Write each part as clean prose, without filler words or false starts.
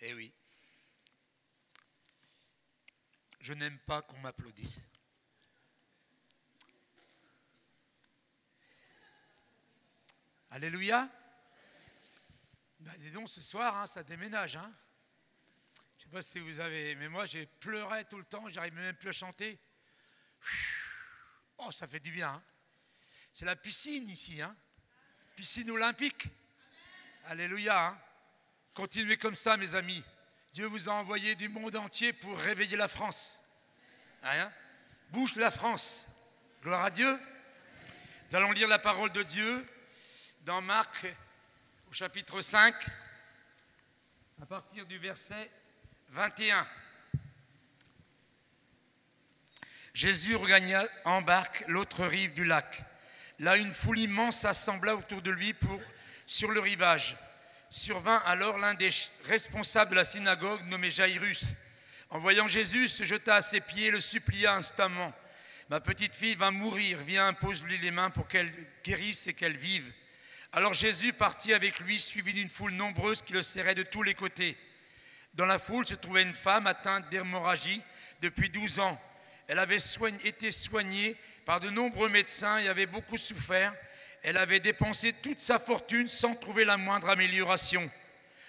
Eh oui. Je n'aime pas qu'on m'applaudisse. Alléluia. Ben, dis donc, ce soir, hein, ça déménage. Hein. Je ne sais pas si vous avez... Mais moi, j'ai pleuré tout le temps, j'arrive même plus à chanter. Oh, ça fait du bien. Hein. C'est la piscine ici. Hein. Piscine olympique. Alléluia. Hein. Continuez comme ça, mes amis. Dieu vous a envoyé du monde entier pour réveiller la France. Hein? Bouge la France. Gloire à Dieu. Nous allons lire la parole de Dieu dans Marc, au chapitre 5, à partir du verset 21. Jésus regagna en barque l'autre rive du lac. Là, une foule immense s'assembla autour de lui sur le rivage. Survint alors l'un des responsables de la synagogue, nommé Jairus. En voyant Jésus, se jeta à ses pieds et le supplia instamment. « Ma petite fille va mourir, viens, impose-lui les mains pour qu'elle guérisse et qu'elle vive. » Alors Jésus partit avec lui, suivi d'une foule nombreuse qui le serrait de tous les côtés. Dans la foule se trouvait une femme atteinte d'hémorragie depuis 12 ans. Elle avait été soignée par de nombreux médecins et avait beaucoup souffert. Elle avait dépensé toute sa fortune sans trouver la moindre amélioration.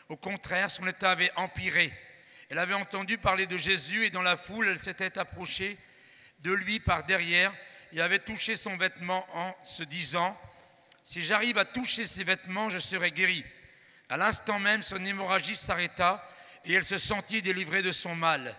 Au contraire, son état avait empiré. Elle avait entendu parler de Jésus et dans la foule, elle s'était approchée de lui par derrière et avait touché son vêtement en se disant « Si j'arrive à toucher ses vêtements, je serai guérie. » À l'instant même, son hémorragie s'arrêta et elle se sentit délivrée de son mal.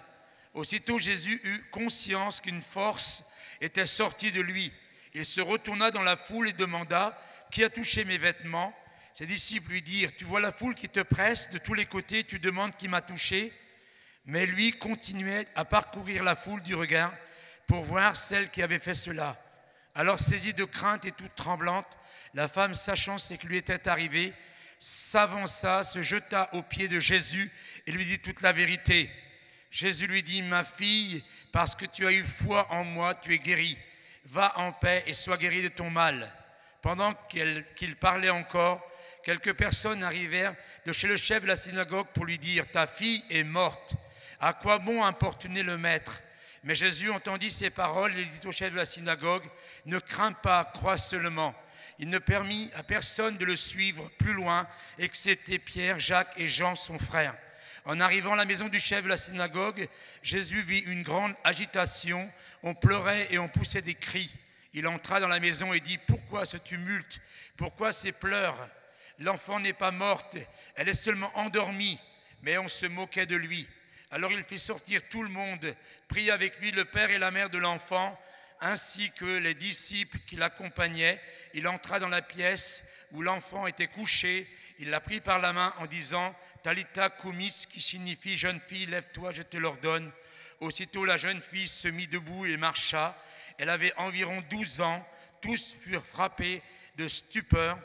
Aussitôt, Jésus eut conscience qu'une force était sortie de lui. Il se retourna dans la foule et demanda « Qui a touché mes vêtements ?» Ses disciples lui dirent « Tu vois la foule qui te presse de tous les côtés, tu demandes qui m'a touché ?» Mais lui continuait à parcourir la foule du regard pour voir celle qui avait fait cela. Alors, saisie de crainte et toute tremblante, la femme, sachant ce qui lui était arrivé, s'avança, se jeta aux pieds de Jésus et lui dit toute la vérité. Jésus lui dit « Ma fille, parce que tu as eu foi en moi, tu es guérie. Va en paix et sois guérie de ton mal. » Pendant qu'il parlait encore, quelques personnes arrivèrent de chez le chef de la synagogue pour lui dire « Ta fille est morte. À quoi bon importuner le maître ?» Mais Jésus entendit ces paroles et dit au chef de la synagogue « Ne crains pas, crois seulement. » Il ne permit à personne de le suivre plus loin, excepté Pierre, Jacques et Jean, son frère. En arrivant à la maison du chef de la synagogue, Jésus vit une grande agitation. On pleurait et on poussait des cris. Il entra dans la maison et dit « Pourquoi ce tumulte? Pourquoi ces pleurs? L'enfant n'est pas morte, elle est seulement endormie. » Mais on se moquait de lui. Alors il fit sortir tout le monde, prit avec lui le père et la mère de l'enfant, ainsi que les disciples qui l'accompagnaient. Il entra dans la pièce où l'enfant était couché. Il la prit par la main en disant « Talitha kumis » qui signifie « Jeune fille, lève-toi, je te l'ordonne ». Aussitôt la jeune fille se mit debout et marcha. Elle avait environ 12 ans. Tous furent frappés de stupeur.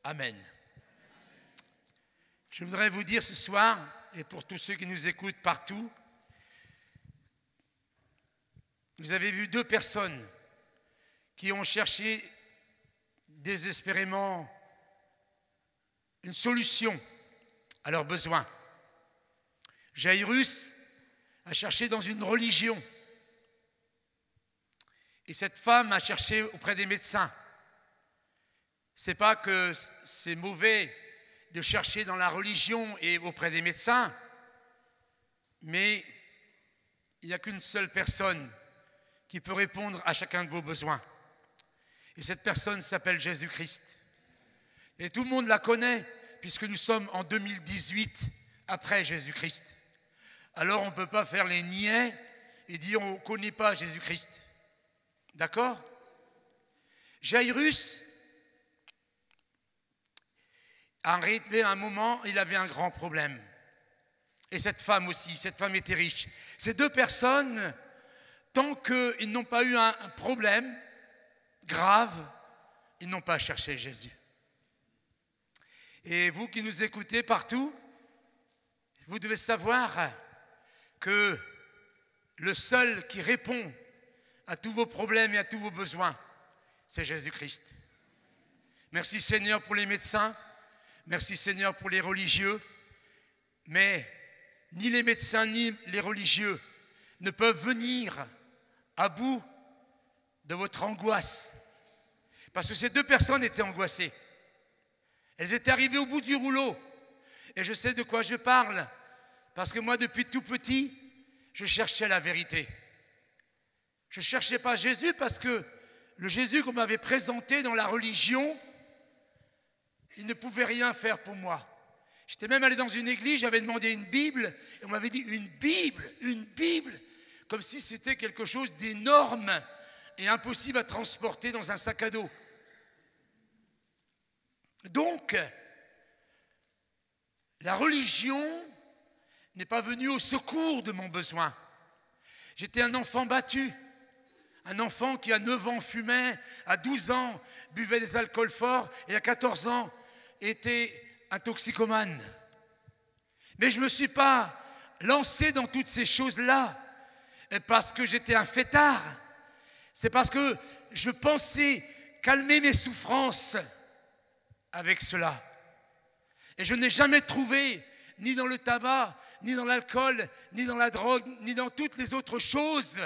Amen. Je voudrais vous dire ce soir, et pour tous ceux qui nous écoutent partout, vous avez vu 2 personnes qui ont cherché désespérément une solution à leurs besoins. Jairus a cherché dans une religion et cette femme a cherché auprès des médecins. C'est pas que c'est mauvais de chercher dans la religion et auprès des médecins, mais il n'y a qu'une seule personne qui peut répondre à chacun de vos besoins. Et cette personne s'appelle Jésus-Christ. Et tout le monde la connaît, puisque nous sommes en 2018 après Jésus-Christ. Alors on ne peut pas faire les niais et dire on ne connaît pas Jésus-Christ. D'accord? Jairus, arrivé à un moment, il avait un grand problème. Et cette femme aussi, cette femme était riche. Ces 2 personnes, tant qu'ils n'ont pas eu un problème grave, ils n'ont pas cherché Jésus. Et vous qui nous écoutez partout, vous devez savoir que le seul qui répond à tous vos problèmes et à tous vos besoins, c'est Jésus-Christ. Merci Seigneur pour les médecins, merci Seigneur pour les religieux, Mais ni les médecins ni les religieux ne peuvent venir à bout de votre angoisse. Parce que ces deux personnes étaient angoissées. Elles étaient arrivées au bout du rouleau. Et je sais de quoi je parle. Parce que moi, depuis tout petit, je cherchais la vérité. Je ne cherchais pas Jésus parce que le Jésus qu'on m'avait présenté dans la religion, il ne pouvait rien faire pour moi. J'étais même allé dans une église, j'avais demandé une Bible, et on m'avait dit une Bible, comme si c'était quelque chose d'énorme et impossible à transporter dans un sac à dos. Donc, la religion n'est pas venue au secours de mon besoin. J'étais un enfant battu, un enfant qui à 9 ans fumait, à 12 ans buvait des alcools forts et à 14 ans était un toxicomane. Mais je ne me suis pas lancé dans toutes ces choses-là parce que j'étais un fêtard. C'est parce que je pensais calmer mes souffrances avec cela. Et je n'ai jamais trouvé, ni dans le tabac, ni dans l'alcool, ni dans la drogue, ni dans toutes les autres choses,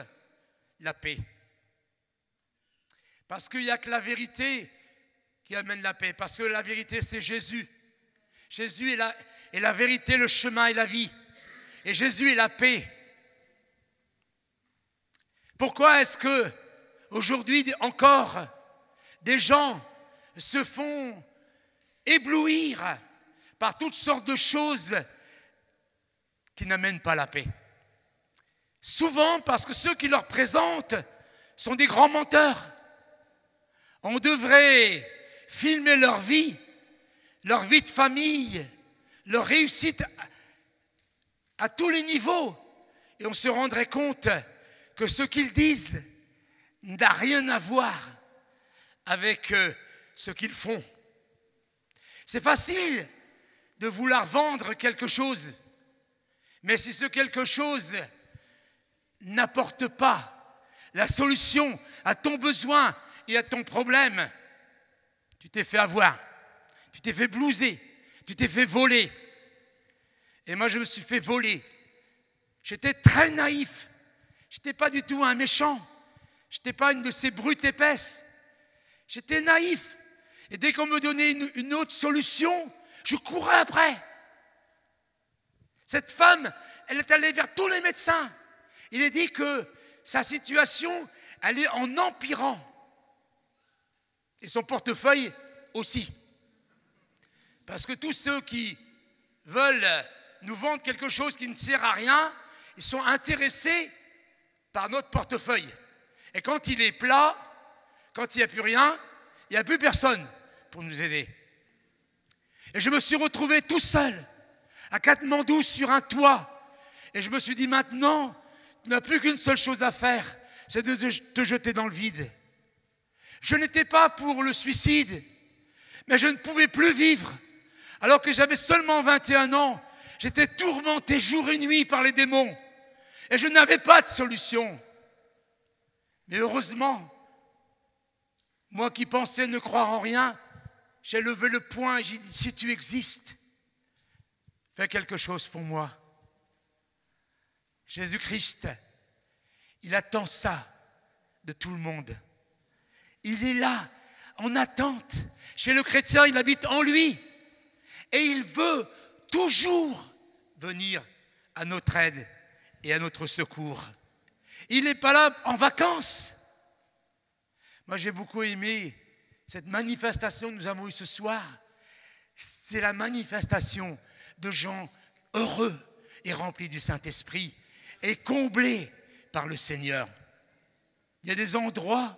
la paix. Parce qu'il n'y a que la vérité qui amène la paix. Parce que la vérité, c'est Jésus. Jésus est la vérité, le chemin et la vie. Et Jésus est la paix. Pourquoi est-ce que aujourd'hui encore des gens se font éblouir par toutes sortes de choses qui n'amènent pas la paix? Souvent parce que ceux qui leur présentent sont des grands menteurs. On devrait filmer leur vie de famille, leur réussite à tous les niveaux. Et on se rendrait compte que ce qu'ils disent n'a rien à voir avec ce qu'ils font. C'est facile de vouloir vendre quelque chose, mais si ce quelque chose n'apporte pas la solution à ton besoin et à ton problème, tu t'es fait avoir, tu t'es fait blouser, tu t'es fait voler. Et moi, je me suis fait voler. J'étais très naïf. Je n'étais pas du tout un méchant. Je n'étais pas une de ces brutes épaisses. J'étais naïf. Et dès qu'on me donnait une autre solution, je courais après. Cette femme, elle est allée vers tous les médecins. Il est dit que sa situation, elle est en empirant. Et son portefeuille aussi. Parce que tous ceux qui veulent nous vendre quelque chose qui ne sert à rien, ils sont intéressés par notre portefeuille. Et quand il est plat, quand il n'y a plus rien, il n'y a plus personne pour nous aider. Et je me suis retrouvé tout seul, à Katmandou, sur un toit. Et je me suis dit, maintenant, tu n'as plus qu'une seule chose à faire, c'est de te jeter dans le vide. Je n'étais pas pour le suicide, mais je ne pouvais plus vivre. Alors que j'avais seulement 21 ans, j'étais tourmenté jour et nuit par les démons. Et je n'avais pas de solution. Mais heureusement, moi qui pensais ne croire en rien, j'ai levé le poing et j'ai dit, si tu existes, fais quelque chose pour moi. Jésus-Christ, il attend ça de tout le monde. Il est là, en attente. Chez le chrétien, il habite en lui. Et il veut toujours venir à notre aide et à notre secours. Il n'est pas là en vacances. Moi, j'ai beaucoup aimé cette manifestation que nous avons eue ce soir. C'est la manifestation de gens heureux et remplis du Saint-Esprit et comblés par le Seigneur. Il y a des endroits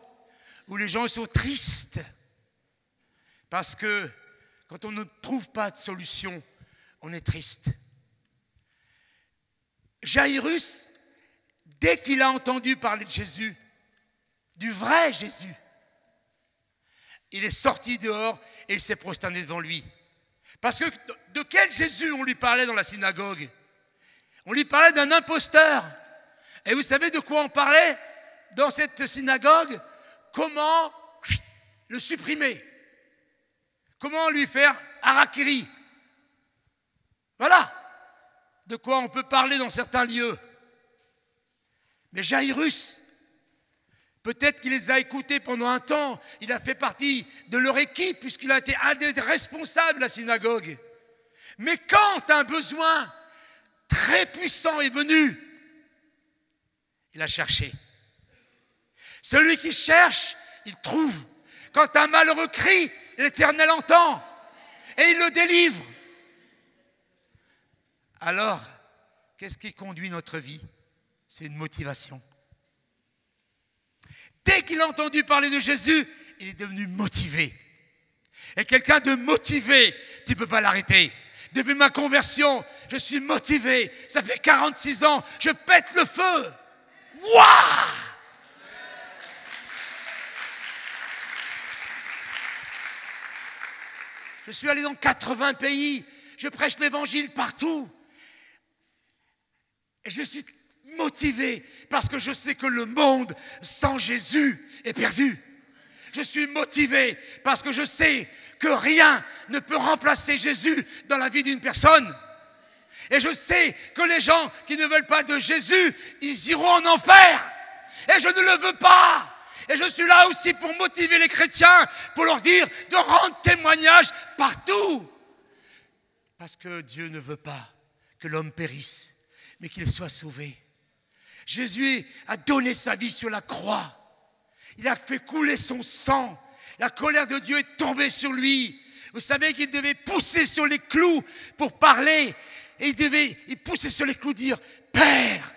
où les gens sont tristes parce que quand on ne trouve pas de solution, on est triste. Jaïrus, dès qu'il a entendu parler de Jésus, du vrai Jésus, il est sorti dehors et il s'est prosterné devant lui. Parce que de quel Jésus on lui parlait dans la synagogue? On lui parlait d'un imposteur. Et vous savez de quoi on parlait dans cette synagogue? Comment le supprimer? Comment lui faire harakiri? Voilà. de quoi on peut parler dans certains lieux. Mais Jairus, peut-être qu'il les a écoutés pendant un temps. Il a fait partie de leur équipe puisqu'il a été un des responsables de la synagogue. Mais quand un besoin très puissant est venu, il a cherché. Celui qui cherche, il trouve. Quand un malheureux crie, l'Éternel entend et il le délivre. Alors, qu'est-ce qui conduit notre vie? C'est une motivation. Dès qu'il a entendu parler de Jésus, il est devenu motivé. Et quelqu'un de motivé, tu ne peux pas l'arrêter. Depuis ma conversion, je suis motivé. Ça fait 46 ans, je pète le feu. Waouh! Je suis allé dans 80 pays, je prêche l'évangile partout. Et je suis motivé parce que je sais que le monde sans Jésus est perdu. Je suis motivé parce que je sais que rien ne peut remplacer Jésus dans la vie d'une personne. Et je sais que les gens qui ne veulent pas de Jésus, ils iront en enfer. Et je ne le veux pas. Et je suis là aussi pour motiver les chrétiens, pour leur dire de rendre témoignage partout. Parce que Dieu ne veut pas que l'homme périsse, mais qu'il soit sauvé. Jésus a donné sa vie sur la croix. Il a fait couler son sang. La colère de Dieu est tombée sur lui. Vous savez qu'il devait pousser sur les clous pour parler. Et il poussait sur les clous dire « Père,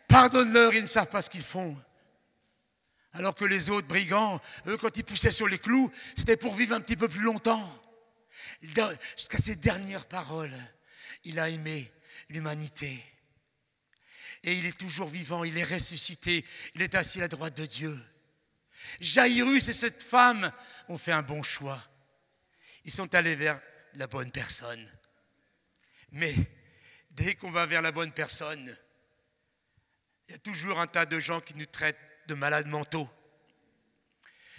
pardonne-leur, ils ne savent pas ce qu'ils font. » Alors que les autres brigands, eux, quand ils poussaient sur les clous, c'était pour vivre un petit peu plus longtemps. Jusqu'à ses dernières paroles, il a aimé l'humanité. Et il est toujours vivant, il est ressuscité, il est assis à la droite de Dieu. Jairus et cette femme ont fait un bon choix. Ils sont allés vers la bonne personne. Mais dès qu'on va vers la bonne personne, il y a toujours un tas de gens qui nous traitent de malades mentaux.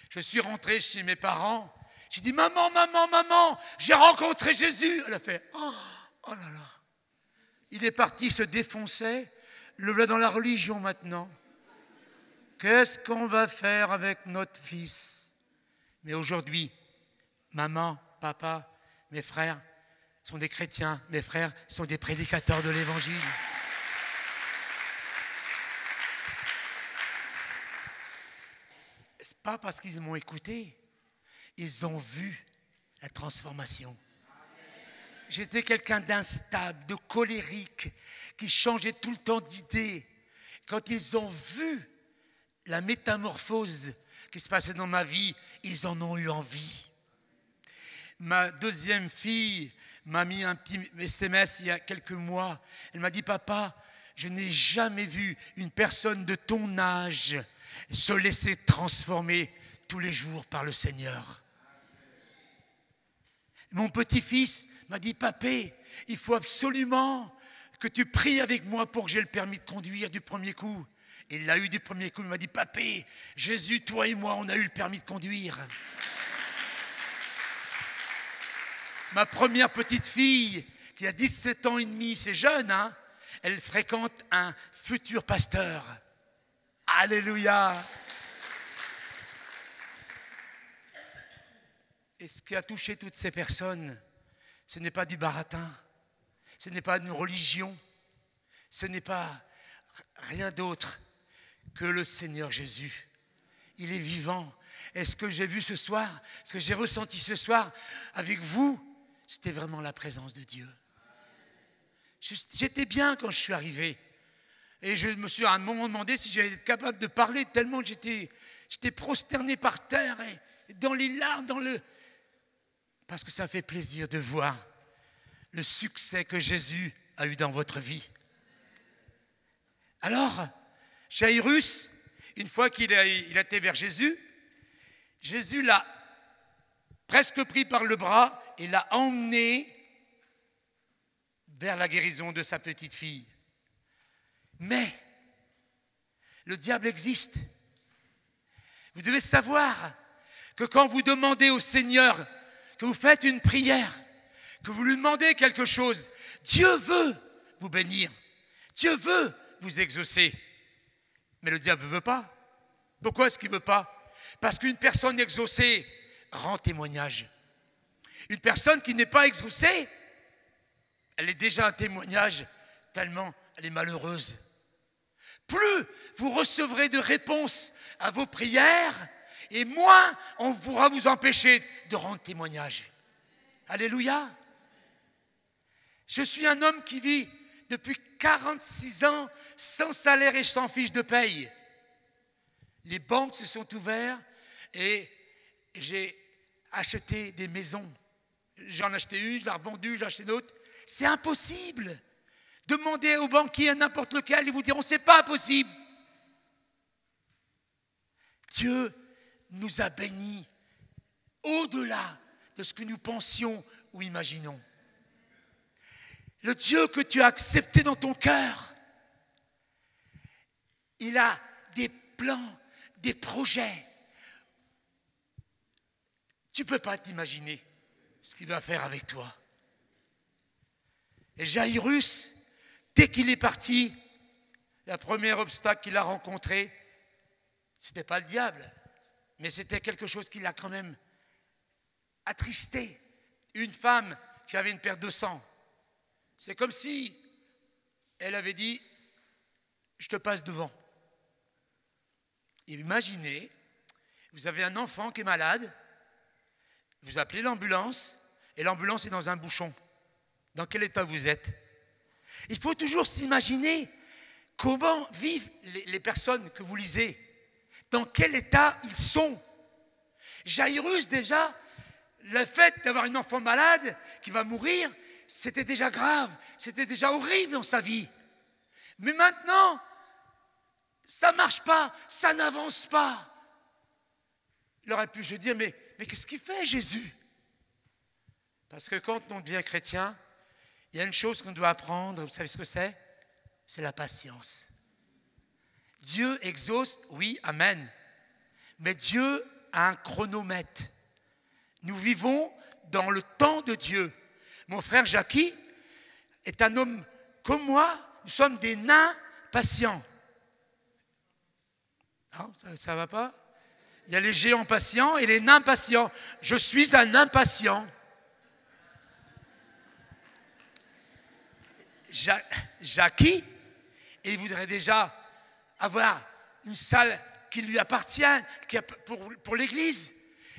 Je suis rentré chez mes parents, j'ai dit « Maman, maman, maman, j'ai rencontré Jésus !» Elle a fait « Oh là là !» Il est parti, se défonçait, le voilà dans la religion maintenant. Qu'est-ce qu'on va faire avec notre fils? Mais aujourd'hui, maman, papa, mes frères sont des chrétiens, mes frères sont des prédicateurs de l'évangile. C'est pas parce qu'ils m'ont écouté, ils ont vu la transformation. J'étais quelqu'un d'instable, de colérique, qui changeait tout le temps d'idée. Quand ils ont vu la métamorphose qui se passait dans ma vie, ils en ont eu envie. Ma deuxième fille m'a mis un petit SMS il y a quelques mois. Elle m'a dit « Papa, je n'ai jamais vu une personne de ton âge se laisser transformer tous les jours par le Seigneur. » Mon petit-fils m'a dit « Papé, il faut absolument que tu pries avec moi pour que j'ai le permis de conduire du premier coup. » Et il l'a eu du premier coup, il m'a dit « Papé, Jésus, toi et moi, on a eu le permis de conduire. » Ma première petite fille, qui a 17 ans et demi, c'est jeune, hein, elle fréquente un futur pasteur. Alléluia! Et ce qui a touché toutes ces personnes, ce n'est pas du baratin, ce n'est pas une religion, ce n'est pas rien d'autre que le Seigneur Jésus. Il est vivant. Et ce que j'ai vu ce soir, ce que j'ai ressenti ce soir avec vous, c'était vraiment la présence de Dieu. J'étais bien quand je suis arrivé. Et je me suis à un moment demandé si j'allais être capable de parler tellement que j'étais prosterné par terre et dans les larmes, parce que ça fait plaisir de voir le succès que Jésus a eu dans votre vie. Alors, Jairus, une fois qu'il a été vers Jésus, Jésus l'a presque pris par le bras et l'a emmené vers la guérison de sa petite fille. Mais le diable existe. Vous devez savoir que quand vous demandez au Seigneur, que vous faites une prière, que vous lui demandez quelque chose, Dieu veut vous bénir. Dieu veut vous exaucer. Mais le diable ne veut pas. Pourquoi est-ce qu'il ne veut pas? Parce qu'une personne exaucée rend témoignage. Une personne qui n'est pas exaucée, elle est déjà un témoignage tellement elle est malheureuse. Plus vous recevrez de réponses à vos prières, et moins on pourra vous empêcher de rendre témoignage. Alléluia. Je suis un homme qui vit depuis 46 ans sans salaire et sans fiche de paye. Les banques se sont ouvertes et j'ai acheté des maisons. J'en ai acheté une, je l'ai revendue, j'ai acheté une autre. C'est impossible. Demandez aux banquiers à n'importe lequel, ils vous diront c'est pas possible. Dieu nous a bénis au-delà de ce que nous pensions ou imaginons. Le Dieu que tu as accepté dans ton cœur, il a des plans, des projets. Tu ne peux pas t'imaginer ce qu'il va faire avec toi. Et Jairus, dès qu'il est parti, le premier obstacle qu'il a rencontré, ce n'était pas le diable, mais c'était quelque chose qui l'a quand même attristé. Une femme qui avait une perte de sang. C'est comme si elle avait dit « je te passe devant ». Imaginez, vous avez un enfant qui est malade, vous appelez l'ambulance et l'ambulance est dans un bouchon. Dans quel état vous êtes? Il faut toujours s'imaginer comment vivent les personnes que vous lisez. Dans quel état ils sont. Jairus, déjà, le fait d'avoir un enfant malade qui va mourir, c'était déjà grave, c'était déjà horrible dans sa vie. Mais maintenant, ça ne marche pas, ça n'avance pas. Il aurait pu se dire, mais qu'est-ce qu'il fait Jésus? Parce que quand on devient chrétien, il y a une chose qu'on doit apprendre, vous savez ce que c'est? C'est la patience. Dieu exauce, oui, amen. Mais Dieu a un chronomètre. Nous vivons dans le temps de Dieu. Mon frère Jackie est un homme comme moi, nous sommes des nains patients. Non, ça ne va pas? Il y a les géants patients et les nains patients. Je suis un impatient. Jackie, il voudrait déjà avoir une salle qui lui appartient, pour l'église,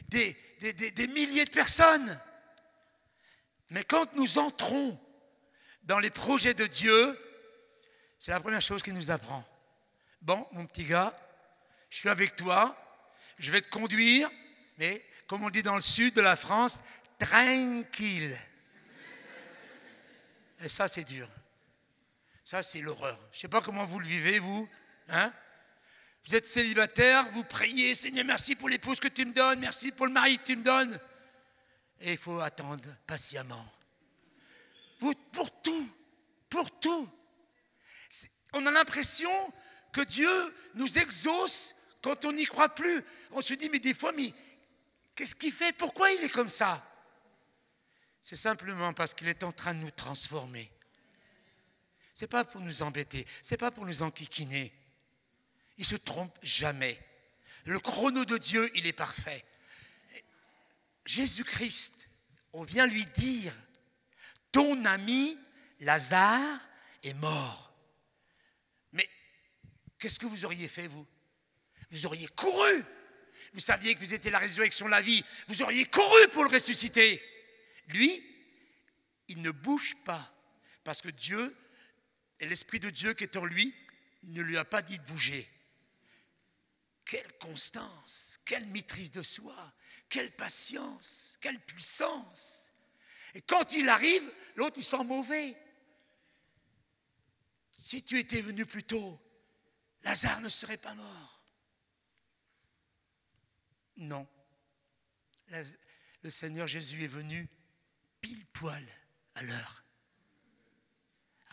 des milliers de personnes. Mais quand nous entrons dans les projets de Dieu, c'est la première chose qu'il nous apprend. Bon, mon petit gars, je suis avec toi, je vais te conduire, mais comme on dit dans le sud de la France, tranquille. Et ça, c'est dur. Ça, c'est l'horreur. Je ne sais pas comment vous le vivez, vous. Hein? Vous êtes célibataire, vous priez, Seigneur, merci pour l'épouse que tu me donnes, merci pour le mari que tu me donnes. Et il faut attendre patiemment. Pour tout. On a l'impression que Dieu nous exauce quand on n'y croit plus. On se dit, mais des fois, mais qu'est-ce qu'il fait? Pourquoi il est comme ça? C'est simplement parce qu'il est en train de nous transformer. Ce n'est pas pour nous embêter, ce n'est pas pour nous enquiquiner. Il ne se trompe jamais. Le chrono de Dieu, il est parfait. Jésus-Christ, on vient lui dire, ton ami Lazare est mort. Mais qu'est-ce que vous auriez fait, vous? Vous auriez couru. Vous saviez que vous étiez la résurrection, la vie. Vous auriez couru pour le ressusciter. Lui, il ne bouge pas. Parce que Dieu, et l'Esprit de Dieu qui est en lui, ne lui a pas dit de bouger. Quelle constance, quelle maîtrise de soi, quelle patience, quelle puissance. Et quand il arrive, l'autre il sent mauvais. Si tu étais venu plus tôt, Lazare ne serait pas mort. Non. Le Seigneur Jésus est venu pile poil à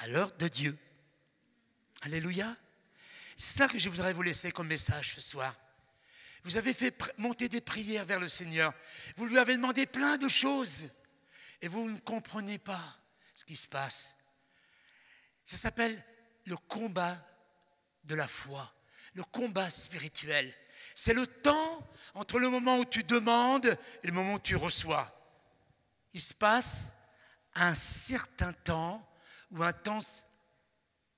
l'heure de Dieu. Alléluia. C'est ça que je voudrais vous laisser comme message ce soir. Vous avez fait monter des prières vers le Seigneur. Vous lui avez demandé plein de choses et vous ne comprenez pas ce qui se passe. Ça s'appelle le combat de la foi, le combat spirituel. C'est le temps entre le moment où tu demandes et le moment où tu reçois. Il se passe un certain temps ou un temps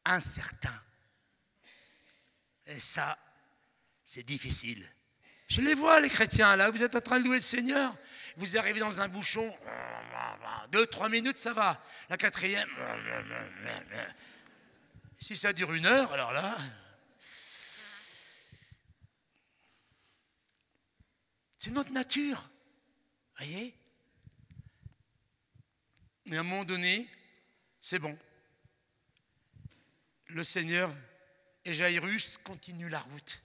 incertain. Et ça, c'est difficile. Je les vois, les chrétiens, là, vous êtes en train de louer le Seigneur. Vous arrivez dans un bouchon, 2-3 minutes, ça va. La 4e, si ça dure 1 heure, alors là... C'est notre nature, voyez. Et à un moment donné, c'est bon. Le Seigneur et Jairus continuent la route.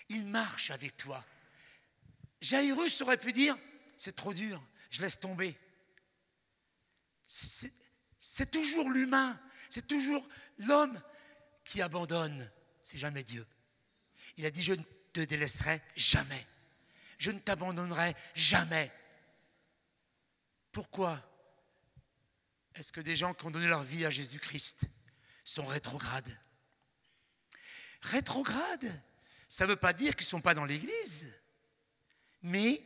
Il marche avec toi. Jairus aurait pu dire, c'est trop dur, je laisse tomber. C'est toujours l'humain, c'est toujours l'homme qui abandonne. C'est jamais Dieu. Il a dit, je ne te délaisserai jamais. Je ne t'abandonnerai jamais. Pourquoi est-ce que des gens qui ont donné leur vie à Jésus-Christ sont rétrogrades? Rétrogrades, ça ne veut pas dire qu'ils ne sont pas dans l'église, mais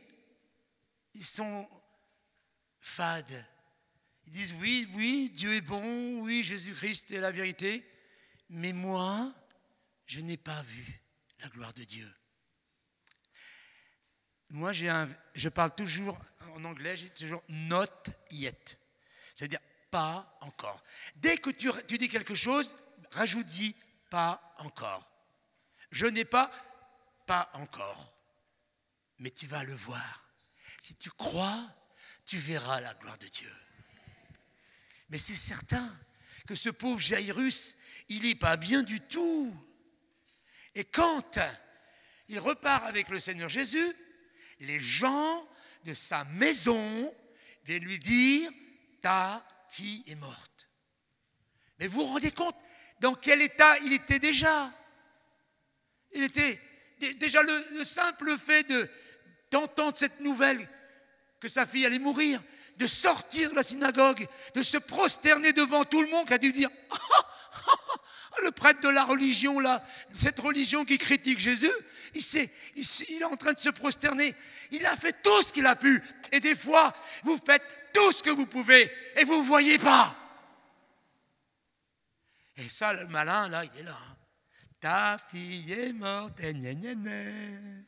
ils sont fades. Ils disent oui, oui, Dieu est bon, oui, Jésus-Christ est la vérité, mais moi, je n'ai pas vu la gloire de Dieu. Moi, je parle toujours, en anglais, j'ai toujours not yet. C'est-à-dire pas encore. Dès que tu dis quelque chose, rajoute-y pas encore. Je n'ai pas encore. Mais tu vas le voir. Si tu crois, tu verras la gloire de Dieu. Mais c'est certain que ce pauvre Jairus, il n'est pas bien du tout. Et quand il repart avec le Seigneur Jésus, les gens de sa maison viennent lui dire « ta fille est morte ». Mais vous vous rendez compte dans quel état il était déjà? Il était déjà le simple fait d'entendre cette nouvelle que sa fille allait mourir, de sortir de la synagogue, de se prosterner devant tout le monde, qui a dû dire « le prêtre de la religion là, cette religion qui critique Jésus », il est en train de se prosterner. Il a fait tout ce qu'il a pu. Et des fois, vous faites tout ce que vous pouvez et vous ne voyez pas. Et ça, le malin, là, il est là. Hein. Ta fille est morte. Il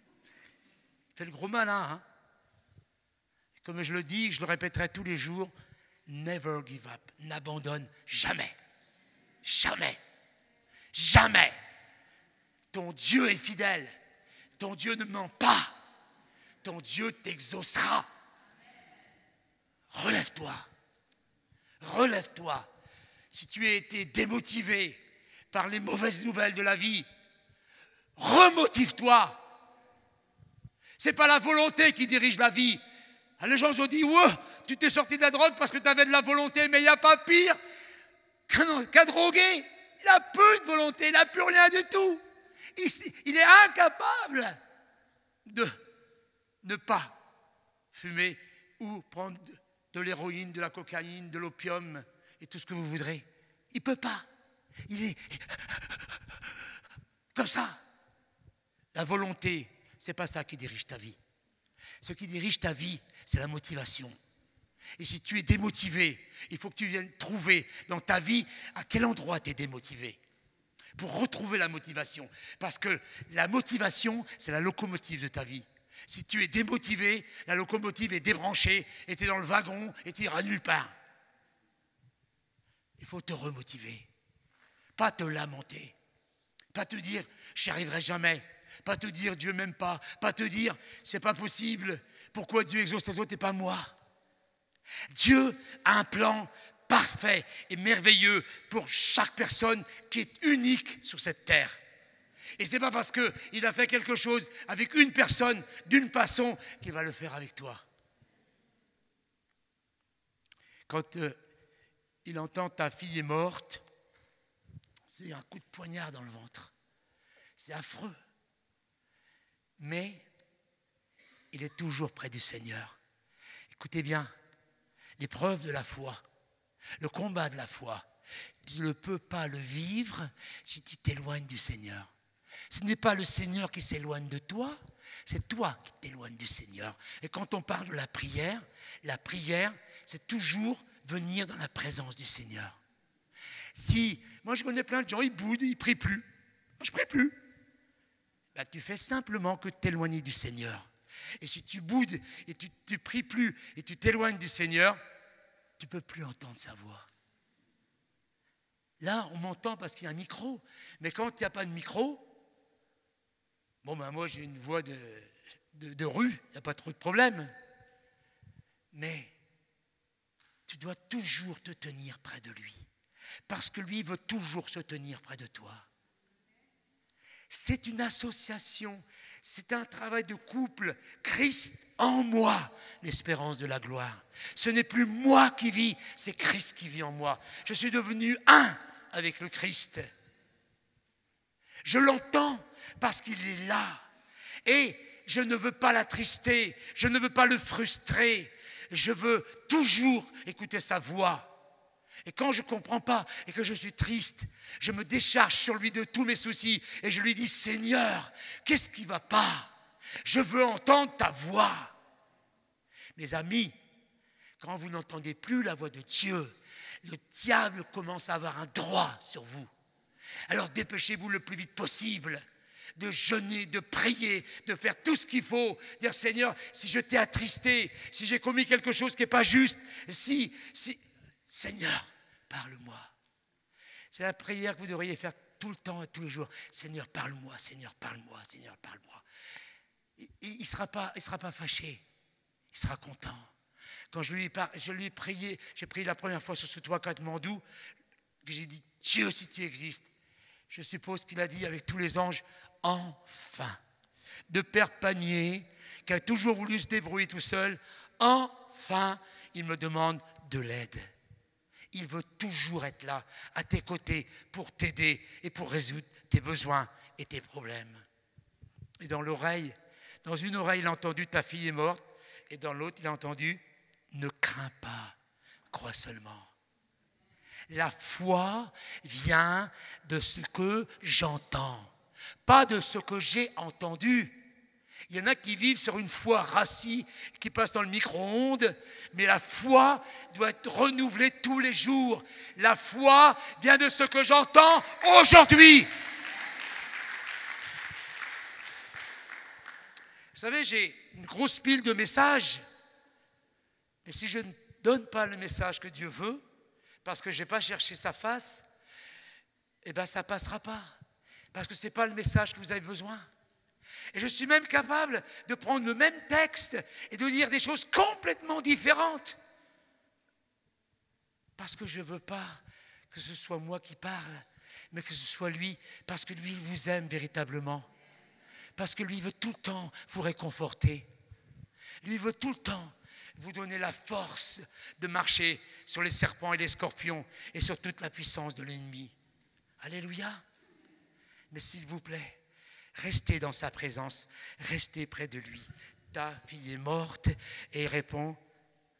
fait le gros malin. Hein. Comme je le dis, je le répéterai tous les jours, never give up. N'abandonne jamais. Jamais. Jamais. Ton Dieu est fidèle. Ton Dieu ne ment pas. Ton Dieu t'exaucera. Relève-toi. Relève-toi. Si tu as été démotivé par les mauvaises nouvelles de la vie, remotive-toi. Ce n'est pas la volonté qui dirige la vie. Les gens ont dit, ouais, tu t'es sorti de la drogue parce que tu avais de la volonté, mais il n'y a pas pire qu'un drogué. Il n'a plus de volonté, il n'a plus rien du tout. Il est incapable de ne pas fumer ou prendre de l'héroïne, de la cocaïne, de l'opium et tout ce que vous voudrez. Il ne peut pas. Il est comme ça. La volonté, ce n'est pas ça qui dirige ta vie. Ce qui dirige ta vie, c'est la motivation. Et si tu es démotivé, il faut que tu viennes trouver dans ta vie à quel endroit tu es démotivé. Pour retrouver la motivation. Parce que la motivation, c'est la locomotive de ta vie. Si tu es démotivé, la locomotive est débranchée, et tu es dans le wagon, et tu iras nulle part. Il faut te remotiver. Pas te lamenter. Pas te dire, j'y arriverai jamais. Pas te dire, Dieu m'aime pas. Pas te dire, c'est pas possible. Pourquoi Dieu exauce les autres et pas moi? Dieu a un plan parfait et merveilleux pour chaque personne qui est unique sur cette terre. Et ce n'est pas parce qu'il a fait quelque chose avec une personne d'une façon qu'il va le faire avec toi. Quand il entend ta fille est morte, c'est un coup de poignard dans le ventre. C'est affreux. Mais il est toujours près du Seigneur. Écoutez bien, l'épreuve de la foi, le combat de la foi, Tu ne peux pas le vivre si tu t'éloignes du Seigneur. Ce n'est pas le Seigneur qui s'éloigne de toi, c'est toi qui t'éloignes du Seigneur. Et quand on parle de la prière, c'est toujours venir dans la présence du Seigneur. Moi je connais plein de gens, ils boudent, ils ne prient plus. Moi, je ne prie plus. Ben, tu fais simplement que t'éloigner du Seigneur. Et si tu boudes et tu ne pries plus et tu t'éloignes du Seigneur, tu ne peux plus entendre sa voix. Là, on m'entend parce qu'il y a un micro. Mais quand il n'y a pas de micro, moi j'ai une voix de rue, il n'y a pas trop de problème. Mais tu dois toujours te tenir près de lui. Parce que lui veut toujours se tenir près de toi. C'est une association, c'est un travail de couple. Christ en moi, l'espérance de la gloire. Ce n'est plus moi qui vis, c'est Christ qui vit en moi. Je suis devenu un avec le Christ. Je l'entends parce qu'il est là. Et je ne veux pas l'attrister, je ne veux pas le frustrer. Je veux toujours écouter sa voix. Et quand je ne comprends pas et que je suis triste, je me décharge sur lui de tous mes soucis et je lui dis, Seigneur, qu'est-ce qui ne va pas? Je veux entendre ta voix. Mes amis, quand vous n'entendez plus la voix de Dieu, le diable commence à avoir un droit sur vous. Alors dépêchez-vous le plus vite possible de jeûner, de prier, de faire tout ce qu'il faut. Dire, Seigneur, si je t'ai attristé, si j'ai commis quelque chose qui n'est pas juste, Seigneur, parle-moi. C'est la prière que vous devriez faire tout le temps et tous les jours. Seigneur, parle-moi, Seigneur, parle-moi, Seigneur, parle-moi. Il ne sera pas fâché, il sera content. Quand je lui ai prié, j'ai prié la première fois sur ce toit Katmandou, que j'ai dit, Dieu, si tu existes, je suppose qu'il a dit avec tous les anges, enfin, de Père Panier, qui a toujours voulu se débrouiller tout seul, enfin, il me demande de l'aide. Il veut toujours être là, à tes côtés, pour t'aider et pour résoudre tes besoins et tes problèmes. Et dans une oreille, il a entendu, ta fille est morte, et dans l'autre, il a entendu, ne crains pas, crois seulement. La foi vient de ce que j'entends, pas de ce que j'ai entendu. Il y en a qui vivent sur une foi rassie, qui passe dans le micro-ondes, mais la foi doit être renouvelée tous les jours. La foi vient de ce que j'entends aujourd'hui. Vous savez, j'ai une grosse pile de messages, mais si je ne donne pas le message que Dieu veut, parce que je n'ai pas cherché sa face, eh bien ça ne passera pas. Parce que ce n'est pas le message que vous avez besoin. Et je suis même capable de prendre le même texte et de dire des choses complètement différentes. Parce que je ne veux pas que ce soit moi qui parle, mais que ce soit lui, parce que lui vous aime véritablement. Parce que lui veut tout le temps vous réconforter. Lui veut tout le temps vous donner la force de marcher sur les serpents et les scorpions et sur toute la puissance de l'ennemi. Alléluia. Mais s'il vous plaît, restez dans sa présence, restez près de lui. Ta fille est morte et il répond,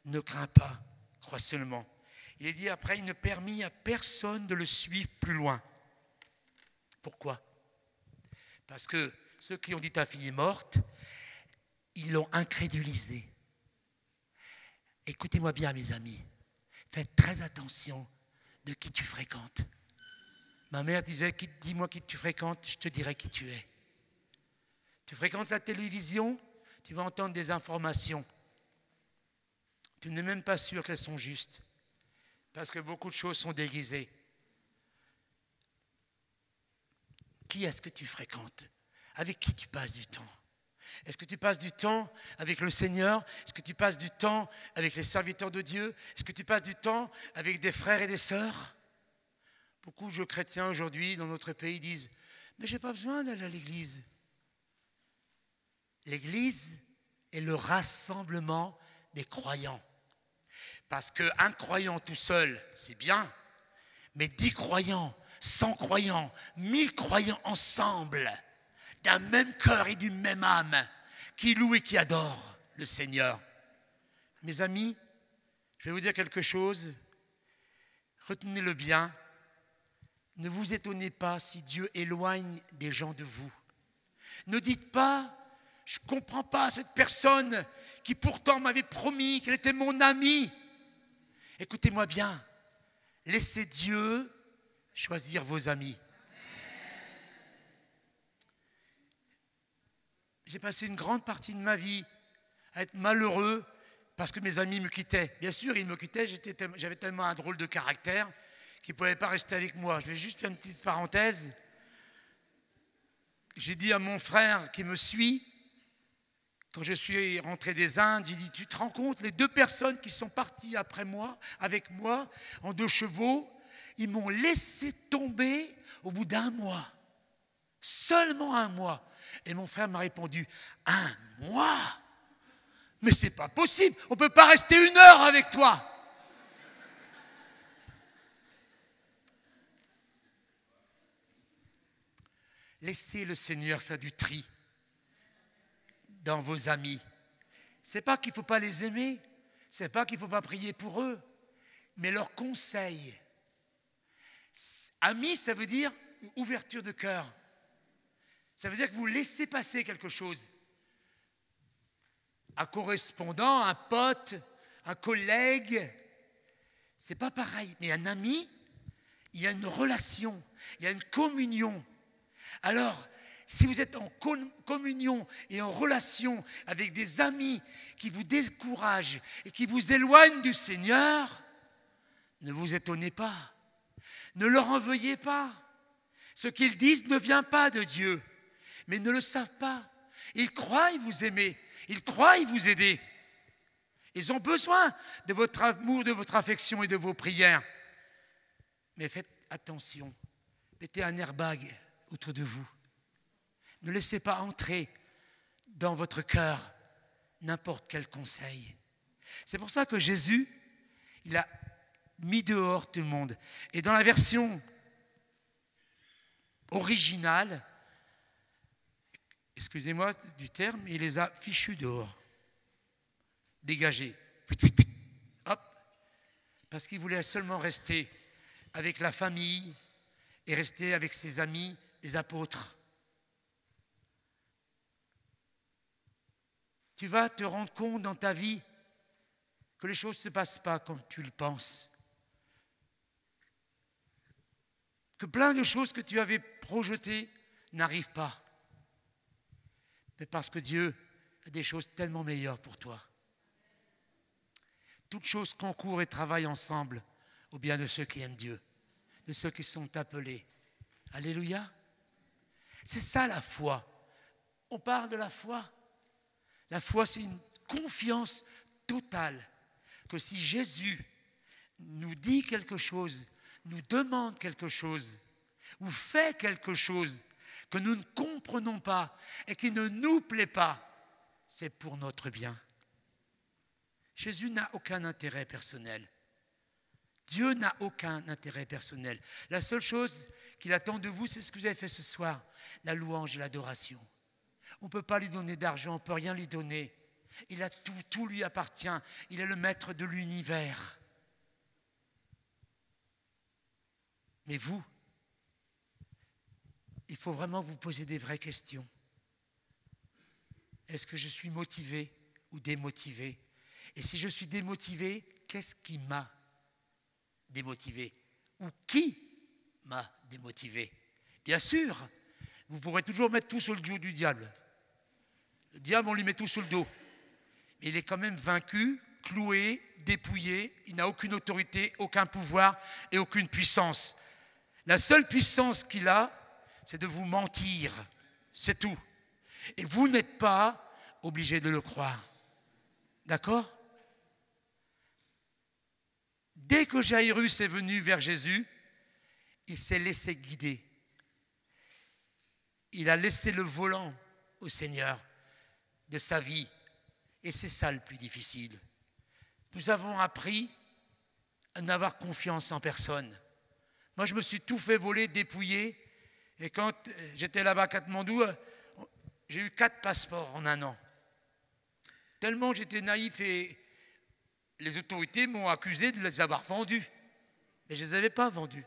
ne crains pas, crois seulement. Il est dit après, il ne permit à personne de le suivre plus loin. Pourquoi? Parce que ceux qui ont dit ta fille est morte, ils l'ont incrédulisé. Écoutez-moi bien, mes amis, faites très attention de qui tu fréquentes. Ma mère disait, dis-moi qui tu fréquentes, je te dirai qui tu es. Tu fréquentes la télévision, tu vas entendre des informations. Tu n'es même pas sûr qu'elles sont justes, parce que beaucoup de choses sont déguisées. Qui est-ce que tu fréquentes? Avec qui tu passes du temps? Est-ce que tu passes du temps avec le Seigneur? Est-ce que tu passes du temps avec les serviteurs de Dieu? Est-ce que tu passes du temps avec des frères et des sœurs? Beaucoup de chrétiens aujourd'hui dans notre pays disent « Mais je n'ai pas besoin d'aller à l'église ». L'église est le rassemblement des croyants. Parce qu'un croyant tout seul, c'est bien, mais 10 croyants, 100 croyants, 1000 croyants ensemble, d'un même cœur et d'une même âme, qui louent et qui adorent le Seigneur. Mes amis, je vais vous dire quelque chose. retenez-le bien, ne vous étonnez pas si Dieu éloigne des gens de vous. Ne dites pas, je ne comprends pas cette personne qui pourtant m'avait promis qu'elle était mon amie. Écoutez-moi bien, laissez Dieu choisir vos amis. J'ai passé une grande partie de ma vie à être malheureux parce que mes amis me quittaient. Bien sûr, ils me quittaient, j'avais tellement un drôle de caractère qu'ils ne pouvaient pas rester avec moi. Je vais juste faire une petite parenthèse. J'ai dit à mon frère qui me suit, quand je suis rentré des Indes, j'ai dit, tu te rends compte, les 2 personnes qui sont parties après moi, avec moi, en 2 chevaux, ils m'ont laissé tomber au bout d'1 mois. Seulement 1 mois. Et mon frère m'a répondu, 1 mois? Mais c'est pas possible, on ne peut pas rester 1 heure avec toi. Laissez le Seigneur faire du tri dans vos amis. C'est pas qu'il ne faut pas les aimer, c'est pas qu'il ne faut pas prier pour eux, mais leurs conseils. Ami, ça veut dire ouverture de cœur. Ça veut dire que vous laissez passer quelque chose. Un correspondant, un pote, un collègue, c'est pas pareil. Mais un ami, il y a une relation, il y a une communion. Alors, si vous êtes en communion et en relation avec des amis qui vous découragent et qui vous éloignent du Seigneur, ne vous étonnez pas. Ne leur en veuillez pas. Ce qu'ils disent ne vient pas de Dieu, mais ils ne le savent pas. Ils croient vous aimer, ils croient vous aider. Ils ont besoin de votre amour, de votre affection et de vos prières. Mais faites attention, mettez un airbag autour de vous. Ne laissez pas entrer dans votre cœur n'importe quel conseil. C'est pour ça que Jésus, il a mis dehors tout le monde. Et dans la version originale, excusez-moi du terme, il les a fichus dehors, dégagés. Hop, parce qu'il voulait seulement rester avec la famille et rester avec ses amis, les apôtres. Tu vas te rendre compte dans ta vie que les choses ne se passent pas comme tu le penses. Que plein de choses que tu avais projetées n'arrivent pas. Mais parce que Dieu a des choses tellement meilleures pour toi. Toutes choses concourent et travaillent ensemble au bien de ceux qui aiment Dieu, de ceux qui sont appelés. Alléluia. C'est ça la foi. On parle de la foi. La foi, c'est une confiance totale que si Jésus nous dit quelque chose, nous demande quelque chose, ou fait quelque chose que nous ne comprenons pas et qui ne nous plaît pas, c'est pour notre bien. Jésus n'a aucun intérêt personnel. Dieu n'a aucun intérêt personnel. La seule chose qu'il attend de vous, c'est ce que vous avez fait ce soir, la louange et l'adoration. On ne peut pas lui donner d'argent, on ne peut rien lui donner. Il a tout, tout lui appartient. Il est le maître de l'univers. Mais vous, il faut vraiment vous poser des vraies questions. Est-ce que je suis motivé ou démotivé? Et si je suis démotivé, qu'est-ce qui m'a démotivé? Ou qui m'a démotivé? Bien sûr, vous pourrez toujours mettre tout sur le dos du diable. Le diable, on lui met tout sur le dos. Mais il est quand même vaincu, cloué, dépouillé. Il n'a aucune autorité, aucun pouvoir et aucune puissance. La seule puissance qu'il a, c'est de vous mentir. C'est tout. Et vous n'êtes pas obligé de le croire. D'accord? Dès que Jairus est venu vers Jésus, il s'est laissé guider. Il a laissé le volant au Seigneur de sa vie. Et c'est ça le plus difficile. Nous avons appris à n'avoir confiance en personne. Moi, je me suis tout fait voler, dépouiller. Et quand j'étais là-bas à Katmandou, j'ai eu 4 passeports en 1 an. Tellement j'étais naïf et les autorités m'ont accusé de les avoir vendus. mais je ne les avais pas vendus.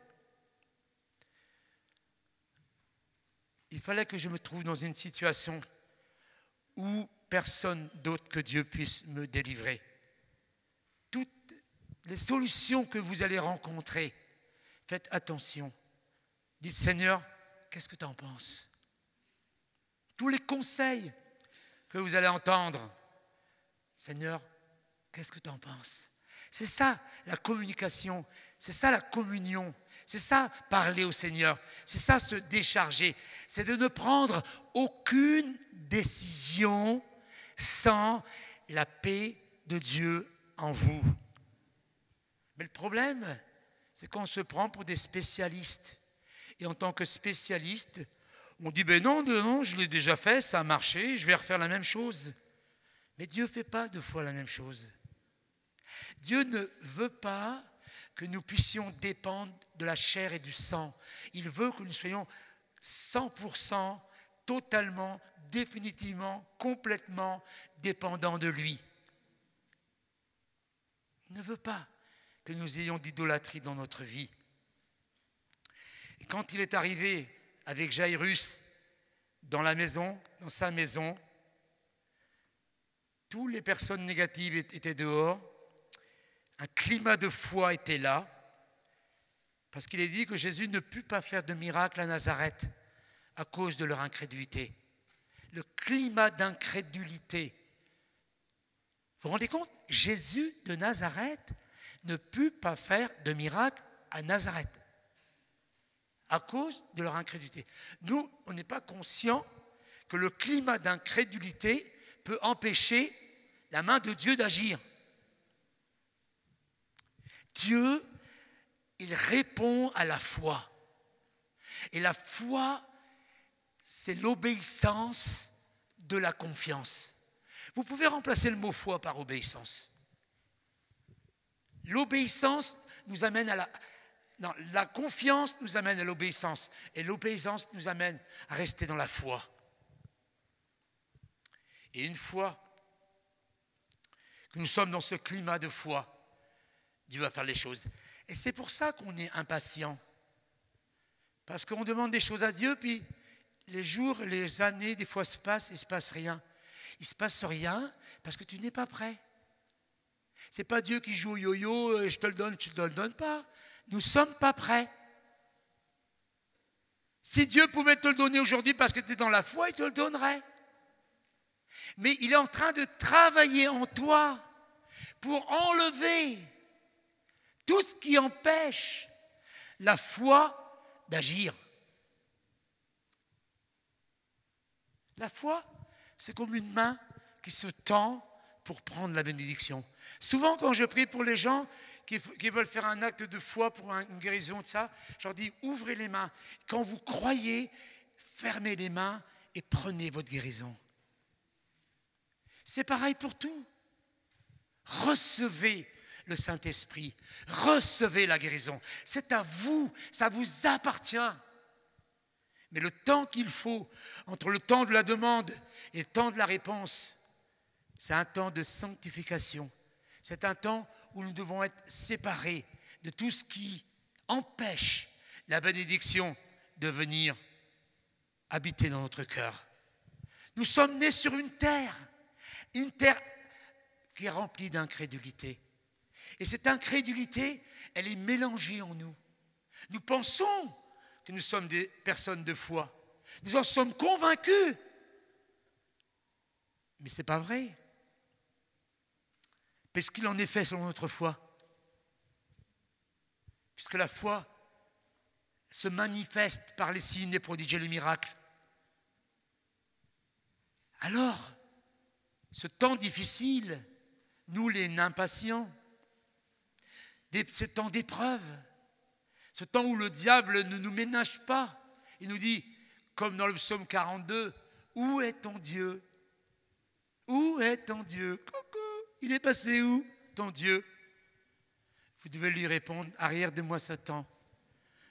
Il fallait que je me trouve dans une situation où personne d'autre que Dieu puisse me délivrer. Toutes les solutions que vous allez rencontrer, faites attention. Dites, Seigneur, qu'est-ce que tu en penses? Tous les conseils que vous allez entendre, Seigneur, qu'est-ce que tu en penses? C'est ça la communication, c'est ça la communion, c'est ça parler au Seigneur, c'est ça se décharger, c'est de ne prendre aucune décision sans la paix de Dieu en vous. Mais le problème, c'est qu'on se prend pour des spécialistes. Et en tant que spécialiste, on dit, ben non, je l'ai déjà fait, ça a marché, je vais refaire la même chose. Mais Dieu ne fait pas 2 fois la même chose. Dieu ne veut pas que nous puissions dépendre de la chair et du sang. Il veut que nous soyons 100%, totalement, définitivement, complètement dépendants de lui. Il ne veut pas que nous ayons d'idolâtrie dans notre vie. Et quand il est arrivé avec Jairus dans la maison, dans sa maison, toutes les personnes négatives étaient dehors, un climat de foi était là, parce qu'il est dit que Jésus ne put pas faire de miracle à Nazareth à cause de leur incrédulité. Le climat d'incrédulité. Vous vous rendez compte? Jésus de Nazareth ne put pas faire de miracle à Nazareth à cause de leur incrédulité. Nous, on n'est pas conscient que le climat d'incrédulité peut empêcher la main de Dieu d'agir. Dieu, il répond à la foi. Et la foi, c'est l'obéissance de la confiance. Vous pouvez remplacer le mot foi par obéissance. L'obéissance nous amène à la confiance nous amène à l'obéissance. Et l'obéissance nous amène à rester dans la foi. Et une fois que nous sommes dans ce climat de foi, Dieu va faire les choses. Et c'est pour ça qu'on est impatient. Parce qu'on demande des choses à Dieu, puis les jours, les années, des fois se passent, il ne se passe rien. Il ne se passe rien parce que tu n'es pas prêt. Ce n'est pas Dieu qui joue au yo-yo, je te le donne, tu ne te le donnes pas. Nous ne sommes pas prêts. Si Dieu pouvait te le donner aujourd'hui parce que tu es dans la foi, il te le donnerait. Mais il est en train de travailler en toi pour enlever tout ce qui empêche la foi d'agir. La foi, c'est comme une main qui se tend pour prendre la bénédiction. Souvent, quand je prie pour les gens qui veulent faire un acte de foi pour une guérison de ça, je leur dis, ouvrez les mains. Quand vous croyez, fermez les mains et prenez votre guérison. C'est pareil pour tout. Recevez le Saint-Esprit. Recevez la guérison. C'est à vous, ça vous appartient. Mais le temps qu'il faut, entre le temps de la demande et le temps de la réponse, c'est un temps de sanctification. C'est un temps où nous devons être séparés de tout ce qui empêche la bénédiction de venir habiter dans notre cœur. Nous sommes nés sur une terre qui est remplie d'incrédulité. Et cette incrédulité, elle est mélangée en nous. Nous pensons que nous sommes des personnes de foi. Nous en sommes convaincus. Mais ce n'est pas vrai. Parce qu'il en est fait selon notre foi. Puisque la foi se manifeste par les signes, les prodiges et les miracles. Alors, ce temps difficile, nous les impatients, ce temps d'épreuve, ce temps où le diable ne nous ménage pas, il nous dit, comme dans le psaume 42, « Où est ton Dieu? Où est ton Dieu? Coucou, il est passé où, ton Dieu ?» Vous devez lui répondre, « Arrière de moi, Satan,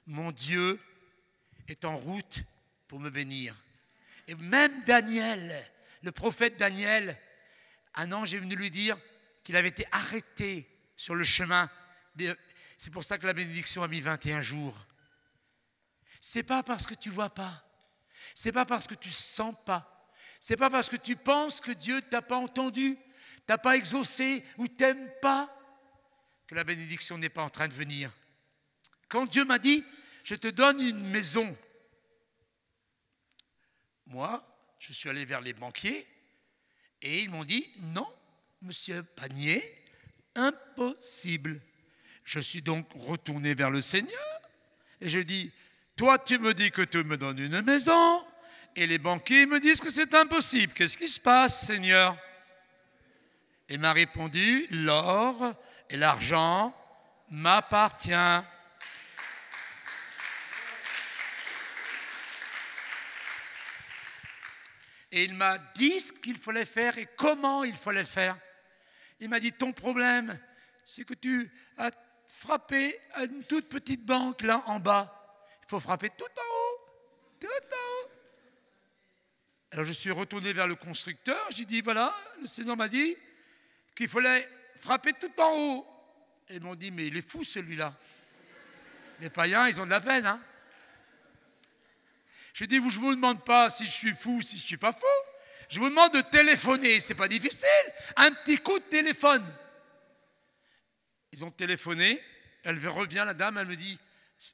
mon Dieu est en route pour me bénir. » Et même Daniel, le prophète Daniel, un ange est venu lui dire qu'il avait été arrêté sur le chemin C'est pour ça que la bénédiction a mis 21 jours. C'est pas parce que tu vois pas. C'est pas parce que tu sens pas. C'est pas parce que tu penses que Dieu t'a pas entendu, t'a pas exaucé ou t'aime pas que la bénédiction n'est pas en train de venir. Quand Dieu m'a dit, je te donne une maison, moi, je suis allé vers les banquiers et ils m'ont dit, non, monsieur Panier, impossible. Je suis donc retourné vers le Seigneur et je dis, toi tu me dis que tu me donnes une maison et les banquiers me disent que c'est impossible. Qu'est-ce qui se passe, Seigneur? Et il m'a répondu, l'or et l'argent m'appartiennent. Et il m'a dit ce qu'il fallait faire et comment il fallait le faire. Il m'a dit, ton problème, c'est que tu as frappé à une toute petite banque là en bas. Il faut frapper tout en haut, tout en haut. Alors je suis retourné vers le constructeur, j'ai dit, voilà, le Seigneur m'a dit qu'il fallait frapper tout en haut. Et ils m'ont dit, mais il est fou celui-là. Les païens, ils ont de la peine, hein. Je dis, je ne vous demande pas si je suis fou ou si je ne suis pas fou. Je vous demande de téléphoner, c'est pas difficile. Un petit coup de téléphone. Ils ont téléphoné, elle revient, la dame, elle me dit,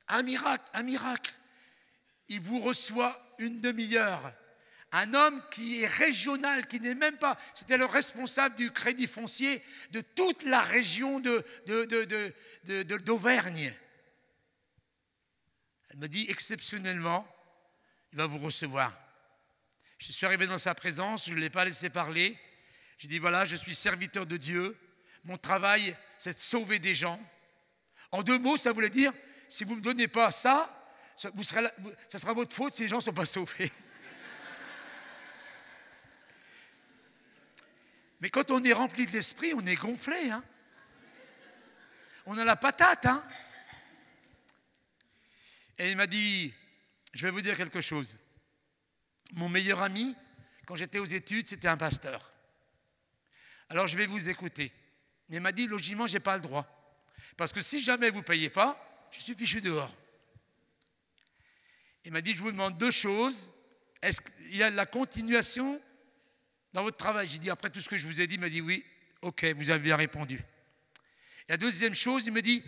un miracle, un miracle. Il vous reçoit une demi-heure. Un homme qui est régional, qui n'est même pas, c'était le responsable du crédit foncier de toute la région d'Auvergne. Elle me dit, exceptionnellement, il va vous recevoir. Je suis arrivé dans sa présence, je ne l'ai pas laissé parler. J'ai dit, voilà, je suis serviteur de Dieu. Mon travail, c'est de sauver des gens. En 2 mots, ça voulait dire, si vous ne me donnez pas ça, ça sera votre faute si les gens ne sont pas sauvés. Mais quand on est rempli de l'esprit, on est gonflé. Hein. On a la patate. Hein. Et il m'a dit, je vais vous dire quelque chose. Mon meilleur ami, quand j'étais aux études, c'était un pasteur. Alors je vais vous écouter. Mais il m'a dit, logiquement, je n'ai pas le droit. Parce que si jamais vous ne payez pas, je suis fichu dehors. Il m'a dit, je vous demande 2 choses. Est-ce qu'il y a de la continuation dans votre travail? J'ai dit, après tout ce que je vous ai dit, il m'a dit, oui, ok, vous avez bien répondu. Et la deuxième chose, il me dit,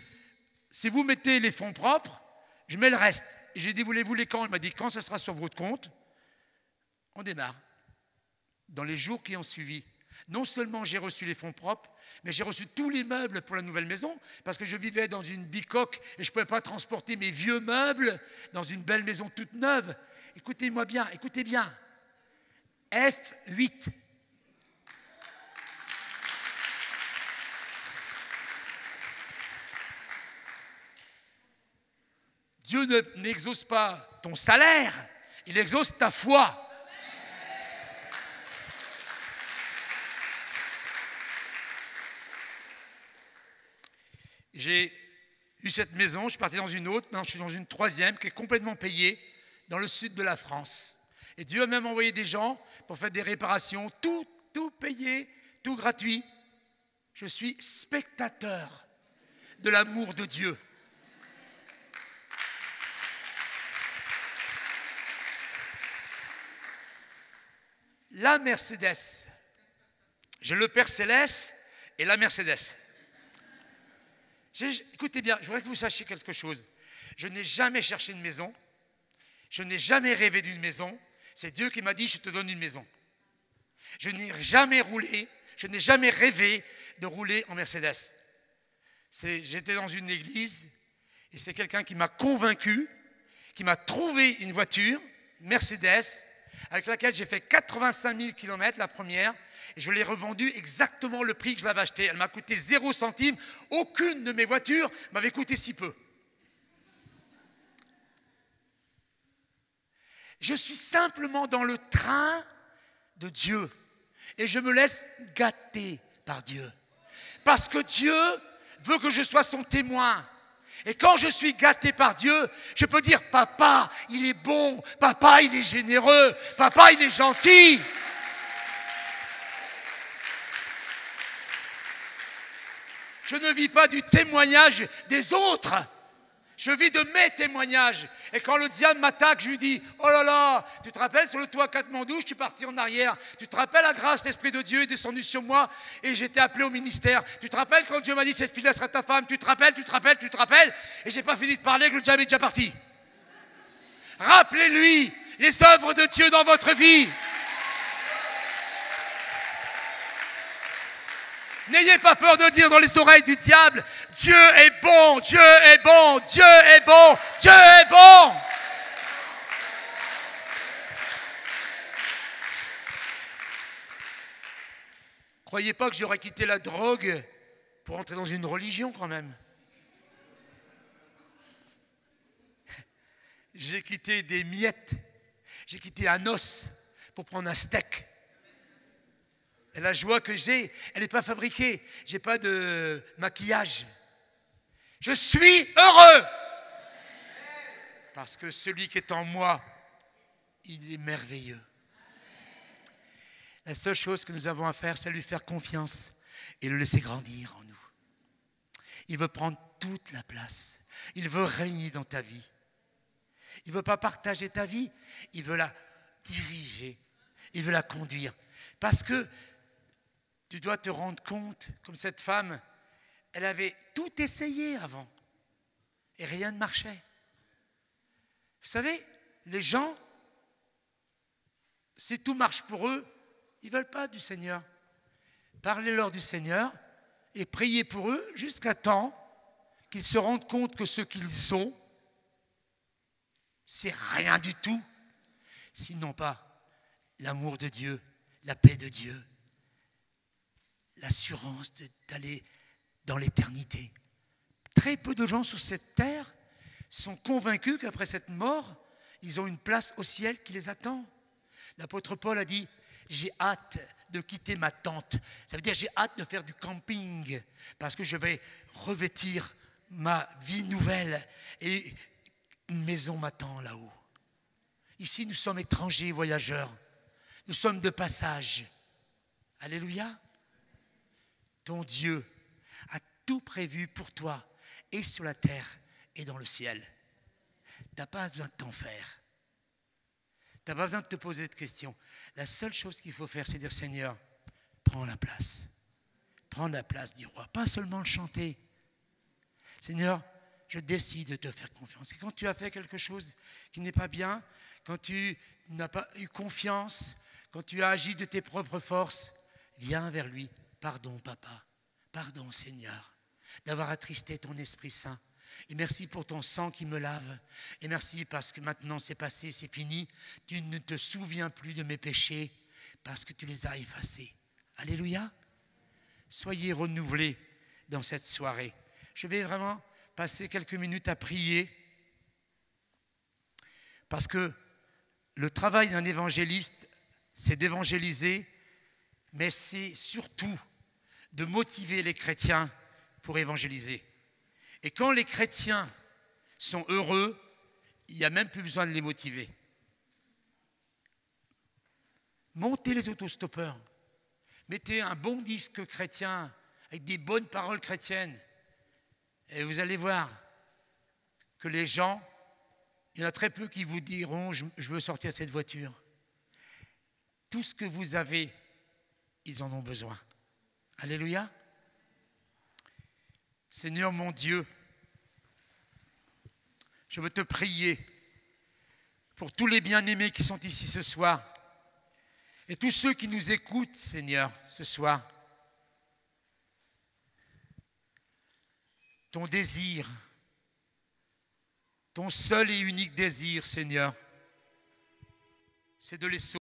si vous mettez les fonds propres, je mets le reste. Et j'ai dit, voulez-vous les quand? Il m'a dit, quand ça sera sur votre compte, on démarre. Dans les jours qui ont suivi, non seulement j'ai reçu les fonds propres, mais j'ai reçu tous les meubles pour la nouvelle maison, parce que je vivais dans une bicoque et je ne pouvais pas transporter mes vieux meubles dans une belle maison toute neuve. Écoutez-moi bien, écoutez bien. F8. Dieu n'exauce pas ton salaire, il exauce ta foi. J'ai eu cette maison, je suis parti dans une autre, maintenant je suis dans une 3e qui est complètement payée dans le sud de la France. Et Dieu a même envoyé des gens pour faire des réparations, tout payé, tout gratuit. Je suis spectateur de l'amour de Dieu. La Mercedes, j'ai le Père Céleste et la Mercedes. Écoutez bien, je voudrais que vous sachiez quelque chose. Je n'ai jamais cherché une maison, je n'ai jamais rêvé d'une maison. C'est Dieu qui m'a dit, je te donne une maison. Je n'ai jamais roulé, je n'ai jamais rêvé de rouler en Mercedes. J'étais dans une église et c'est quelqu'un qui m'a convaincu, qui m'a trouvé une voiture, Mercedes, avec laquelle j'ai fait 85 000 km la première, et je l'ai revendue exactement le prix que je l'avais achetée. Elle m'a coûté 0 centime. Aucune de mes voitures m'avait coûté si peu. Je suis simplement dans le train de Dieu et je me laisse gâter par Dieu. Parce que Dieu veut que je sois son témoin. Et quand je suis gâté par Dieu, je peux dire, papa, il est bon, papa, il est généreux, papa, il est gentil. Je ne vis pas du témoignage des autres. Je vis de mes témoignages. Et quand le diable m'attaque, je lui dis, oh là là, tu te rappelles sur le toit Katmandou, je suis parti en arrière. Tu te rappelles la grâce, l'Esprit de Dieu est descendu sur moi et j'étais appelé au ministère. Tu te rappelles quand Dieu m'a dit, cette fille-là sera ta femme. Tu te rappelles. Et j'ai pas fini de parler que le diable est déjà parti. Rappelez-lui les œuvres de Dieu dans votre vie. N'ayez pas peur de dire dans les oreilles du diable, Dieu est bon, Dieu est bon, Dieu est bon, Dieu est bon. Croyez pas que j'aurais quitté la drogue pour entrer dans une religion quand même. J'ai quitté des miettes, j'ai quitté un os pour prendre un steak. Et la joie que j'ai, elle n'est pas fabriquée. Je n'ai pas de maquillage. Je suis heureux. Parce que celui qui est en moi, il est merveilleux. La seule chose que nous avons à faire, c'est lui faire confiance et le laisser grandir en nous. Il veut prendre toute la place. Il veut régner dans ta vie. Il ne veut pas partager ta vie, il veut la diriger. Il veut la conduire. Parce que tu dois te rendre compte, comme cette femme, elle avait tout essayé avant et rien ne marchait. Vous savez, les gens, si tout marche pour eux, ils ne veulent pas du Seigneur. Parlez-leur du Seigneur et priez pour eux jusqu'à temps qu'ils se rendent compte que ce qu'ils ont, c'est rien du tout, s'ils n'ont pas l'amour de Dieu, la paix de Dieu, l'assurance d'aller dans l'éternité. Très peu de gens sur cette terre sont convaincus qu'après cette mort, ils ont une place au ciel qui les attend. L'apôtre Paul a dit, j'ai hâte de quitter ma tente. Ça veut dire j'ai hâte de faire du camping parce que je vais revêtir ma vie nouvelle et une maison m'attend là-haut. Ici, nous sommes étrangers, voyageurs. Nous sommes de passage. Alléluia. Ton Dieu a tout prévu pour toi, et sur la terre et dans le ciel. Tu n'as pas besoin de t'en faire. Tu n'as pas besoin de te poser de questions. La seule chose qu'il faut faire, c'est dire, Seigneur, prends la place. Prends la place du roi. Pas seulement le chanter. Seigneur, je décide de te faire confiance. Et quand tu as fait quelque chose qui n'est pas bien, quand tu n'as pas eu confiance, quand tu as agi de tes propres forces, viens vers lui. Pardon, papa. Pardon, Seigneur, d'avoir attristé ton Esprit Saint. Et merci pour ton sang qui me lave. Et merci parce que maintenant c'est passé, c'est fini. Tu ne te souviens plus de mes péchés parce que tu les as effacés. Alléluia. Soyez renouvelés dans cette soirée. Je vais vraiment passer quelques minutes à prier parce que le travail d'un évangéliste, c'est d'évangéliser, mais c'est surtout de motiver les chrétiens pour évangéliser. Et quand les chrétiens sont heureux, il n'y a même plus besoin de les motiver. Montez les autostoppeurs. Mettez un bon disque chrétien avec des bonnes paroles chrétiennes. Et vous allez voir que les gens, il y en a très peu qui vous diront « je veux sortir de cette voiture ». Tout ce que vous avez, ils en ont besoin. Alléluia. Seigneur mon Dieu, je veux te prier pour tous les bien-aimés qui sont ici ce soir et tous ceux qui nous écoutent, Seigneur, ce soir. Ton désir, ton seul et unique désir, Seigneur, c'est de les sauver.